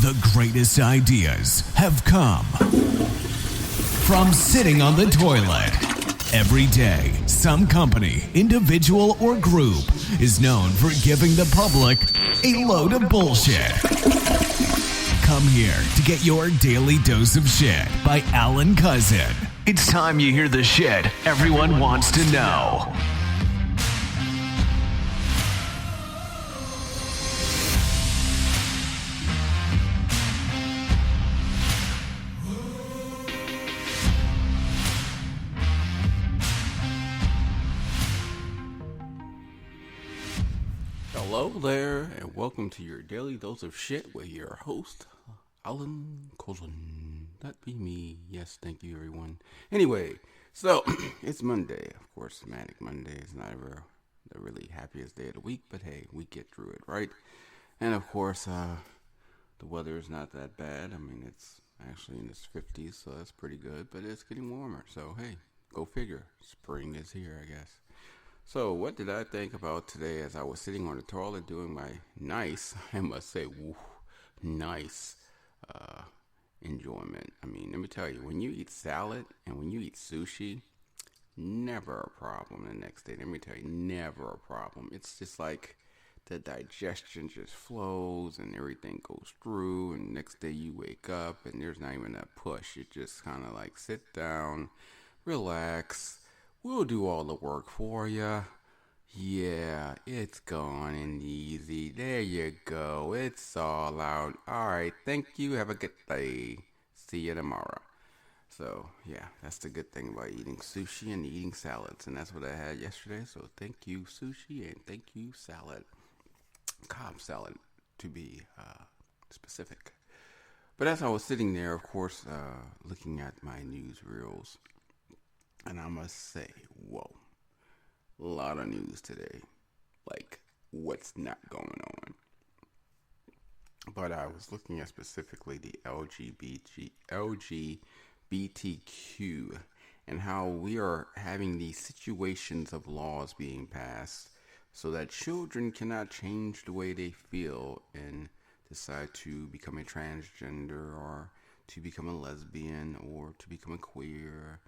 The greatest ideas have come from sitting on the toilet. Every day, some company, individual, or group is known for giving the public a load of bullshit. Come here to get your daily dose of shit by Alan Cousin. It's time you hear the shit everyone wants to know. Hello there, and welcome to your daily dose of shit with your host, Alan Cousin. That be me. Yes, thank you, everyone. Anyway, so it's Monday. Of course, Manic Monday is not ever the really happiest day of the week, but hey, we get through it, right? And of course, the weather is not that bad. I mean, it's actually in its 50s, so that's pretty good, but it's getting warmer. So hey, go figure. Spring is here, I guess. So what did I think about today as I was sitting on the toilet doing my nice, I must say, nice enjoyment. I mean, let me tell you, when you eat salad and when you eat sushi, never a problem the next day. Let me tell you, never a problem. It's just like the digestion just flows and everything goes through, and next day you wake up and there's not even that push. You just kind of like sit down, relax. We'll do all the work for you. Yeah, it's gone and easy. There you go. It's all out. All right. Thank you. Have a good day. See you tomorrow. So, yeah, that's the good thing about eating sushi and eating salads. And that's what I had yesterday. So, thank you, sushi, and thank you, salad. Cobb salad, to be specific. But as I was sitting there, of course, looking at my newsreels, and I must say, whoa, a lot of news today. Like, what's not going on? But I was looking at specifically the LGBTQ and how we are having these situations of laws being passed so that children cannot change the way they feel and decide to become a transgender or to become a lesbian or to become a queer,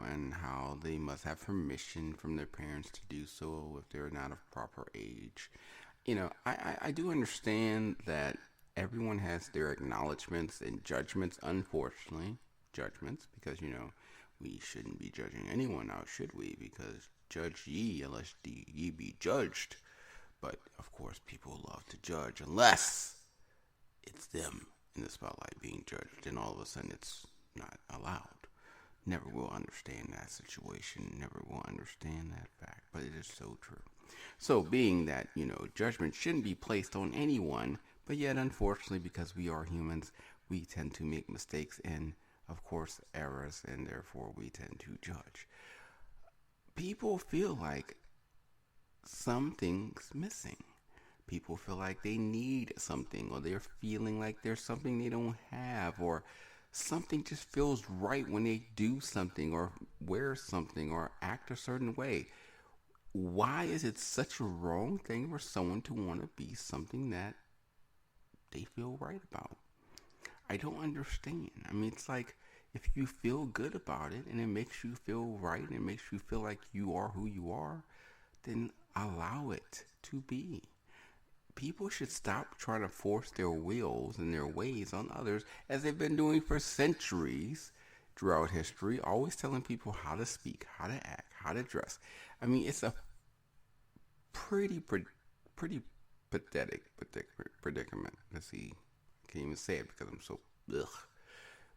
and how they must have permission from their parents to do so if they're not of proper age. I do understand that everyone has their acknowledgments and judgments, unfortunately, because, we shouldn't be judging anyone now, should we? Because judge ye, unless ye be judged. But, of course, people love to judge unless it's them in the spotlight being judged, and all of a sudden it's not allowed. Never will understand that situation, never will understand that fact, but it is so true. So being that, judgment shouldn't be placed on anyone, but yet unfortunately because we are humans, we tend to make mistakes and, of course, errors, and therefore we tend to judge. People feel like something's missing. People feel like they need something, or they're feeling like there's something they don't have, or something just feels right when they do something or wear something or act a certain way. Why is it such a wrong thing for someone to want to be something that they feel right about? I don't understand. I mean, it's like if you feel good about it and it makes you feel right and it makes you feel like you are who you are, then allow it to be. People should stop trying to force their wills and their ways on others, as they've been doing for centuries throughout history, always telling people how to speak, how to act, how to dress. I mean, it's a pretty pathetic predicament. Let's see, I can't even say it because I'm so ugh.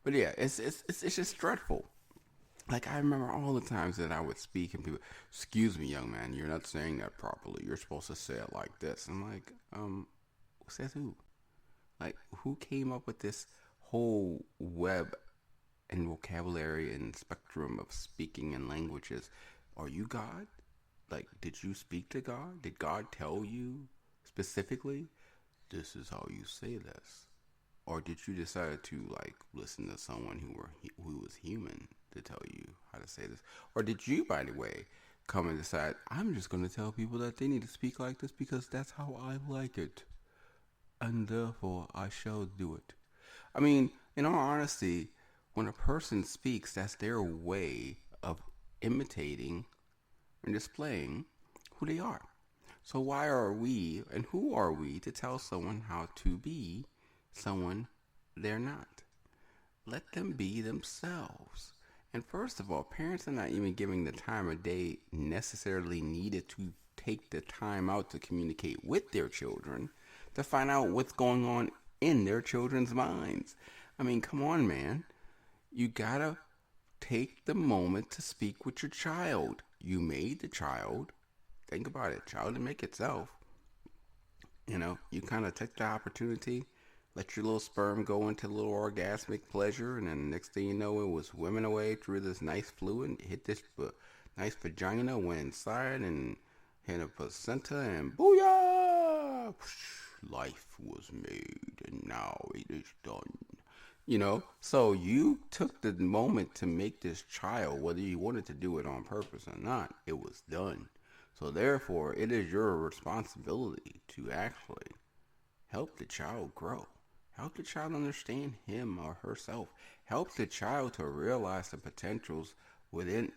But yeah, it's just dreadful. Like, I remember all the times that I would speak and people, excuse me, young man, you're not saying that properly. You're supposed to say it like this. I'm like, says who? Like, who came up with this whole web and vocabulary and spectrum of speaking and languages? Are you God? Like, did you speak to God? Did God tell you specifically, this is how you say this? Or did you decide to, like, listen to someone who was human to tell you how to say this? Or did you, by the way, come and decide, I'm just going to tell people that they need to speak like this because that's how I like it? and therefore I shall do it. I mean, in all honesty, when a person speaks, that's their way of imitating and displaying who they are. So why are we and who are we to tell someone how to be someone they're not? Let them be themselves. And first of all, parents are not even giving the time of day necessarily needed to take the time out to communicate with their children to find out what's going on in their children's minds. I mean, come on, man. You gotta take the moment to speak with your child. You made the child. Think about it. Child didn't make itself. You kind of take the opportunity, let your little sperm go into a little orgasmic pleasure, and then next thing you know, it was swimming away through this nice fluid, hit this nice vagina, went inside, and hit a placenta, and booyah! Life was made, and now it is done. So you took the moment to make this child, whether you wanted to do it on purpose or not, it was done. So therefore, it is your responsibility to actually help the child grow. Help the child understand him or herself. Help the child to realize the potentials within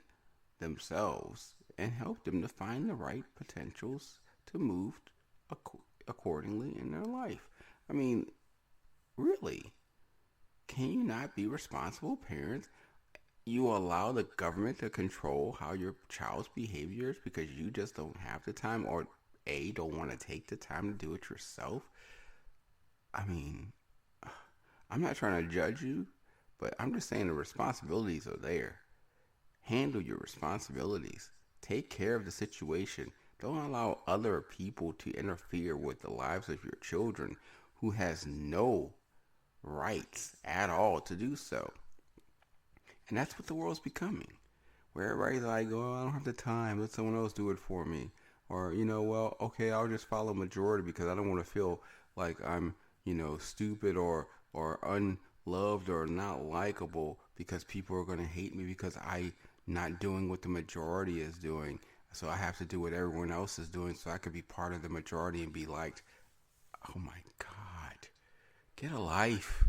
themselves and help them to find the right potentials to move accordingly in their life. I mean, really, can you not be responsible parents? You allow the government to control how your child's behavior is because you just don't have the time or don't want to take the time to do it yourself. I mean, I'm not trying to judge you, but I'm just saying the responsibilities are there. Handle your responsibilities. Take care of the situation. Don't allow other people to interfere with the lives of your children who has no rights at all to do so. And that's what the world's becoming. Where everybody's like, oh, I don't have the time. Let someone else do it for me. Or, well, okay, I'll just follow majority because I don't want to feel like I'm, stupid or unloved or not likable because people are going to hate me because I not doing what the majority is doing. So I have to do what everyone else is doing so I could be part of the majority and be liked. Oh my God. Get a life.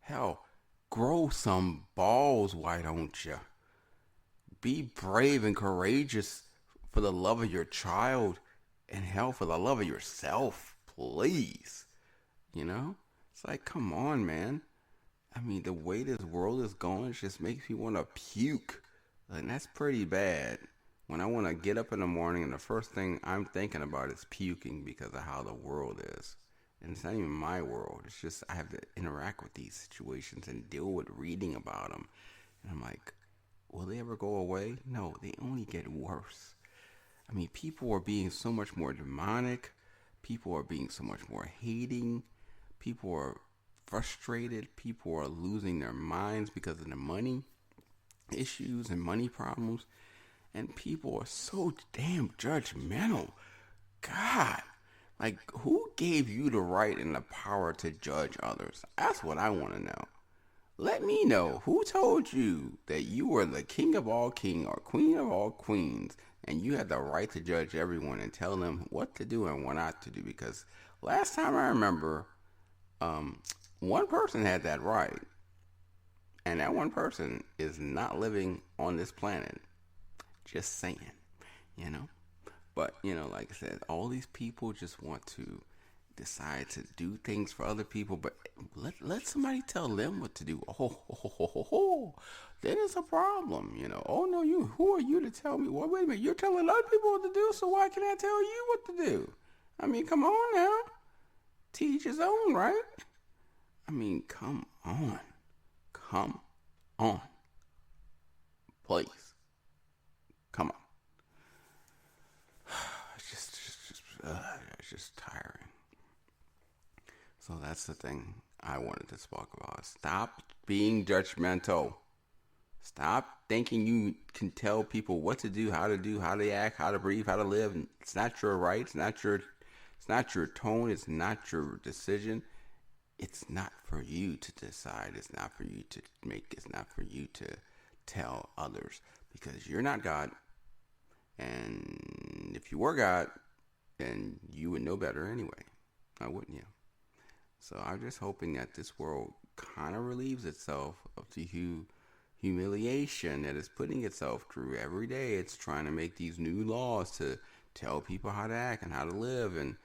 Hell, grow some balls, why don't you? Be brave and courageous for the love of your child and hell, for the love of yourself, please. It's like, come on, man. I mean, the way this world is going just makes me want to puke. And that's pretty bad. When I want to get up in the morning and the first thing I'm thinking about is puking because of how the world is. And it's not even my world. It's just I have to interact with these situations and deal with reading about them. And I'm like, will they ever go away? No, they only get worse. I mean, people are being so much more demonic. People are being so much more hating. People are frustrated. People are losing their minds because of the money issues and money problems. And people are so damn judgmental. God. Like, who gave you the right and the power to judge others? That's what I want to know. Let me know. Who told you that you were the king of all kings or queen of all queens and you had the right to judge everyone and tell them what to do and what not to do? Because last time I remember, one person had that right. And that one person is not living on this planet. Just saying, But, like I said, all these people just want to decide to do things for other people, but let somebody tell them what to do. Then it's a problem, Oh, no, who are you to tell me? Well, wait a minute, you're telling other people what to do, so why can't I tell you what to do? I mean, come on now. Teach his own, right? I mean, come on. Come on. Please. Come on. It's just tiring. So that's the thing I wanted to talk about. Stop being judgmental. Stop thinking you can tell people what to do, how they act, how to breathe, how to live. It's not your right. It's not your tone. It's not your decision. It's not for you to decide. It's not for you to make. It's not for you to tell others because you're not God. And if you were God, then you would know better anyway. Now, wouldn't you? So I'm just hoping that this world kind of relieves itself of the humiliation that it's putting itself through every day. It's trying to make these new laws to tell people how to act and how to live, and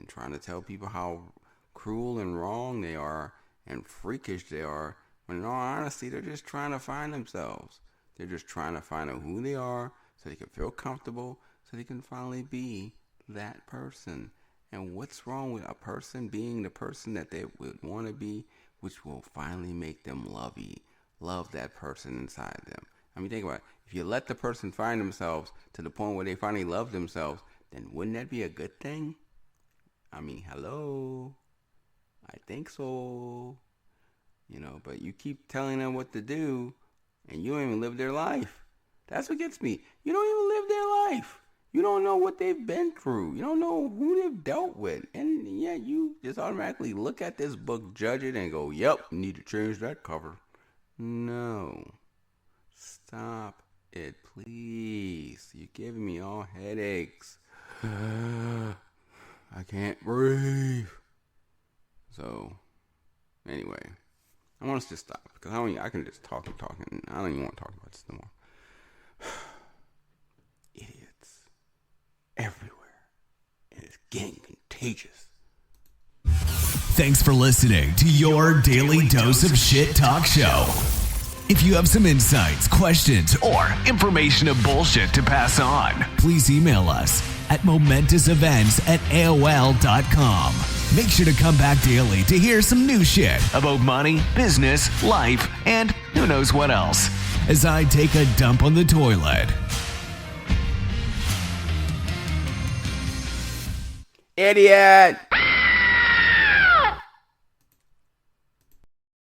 trying to tell people how cruel and wrong they are and freakish they are. When in all honesty, they're just trying to find themselves. They're just trying to find out who they are so they can feel comfortable, so they can finally be that person. And what's wrong with a person being the person that they would want to be, which will finally make them love that person inside them? I mean, think about it. If you let the person find themselves to the point where they finally love themselves, then wouldn't that be a good thing? I mean, hello? I think so. But you keep telling them what to do, and you don't even live their life. That's what gets me. You don't even live their life. You don't know what they've been through. You don't know who they've dealt with. And yeah, you just automatically look at this book, judge it, and go, yep, need to change that cover. No. Stop it, please. You're giving me all headaches. I can't breathe. So, anyway, I want us to stop because I can just talk and talk, and I don't even want to talk about this no more. Idiots everywhere, and it's getting contagious. Thanks for listening to your daily dose of shit talk show. If you have some insights, questions, or information of bullshit to pass on, please email us at momentousevents@aol.com. Make sure to come back daily to hear some new shit about money, business, life, and who knows what else as I take a dump on the toilet. Idiot!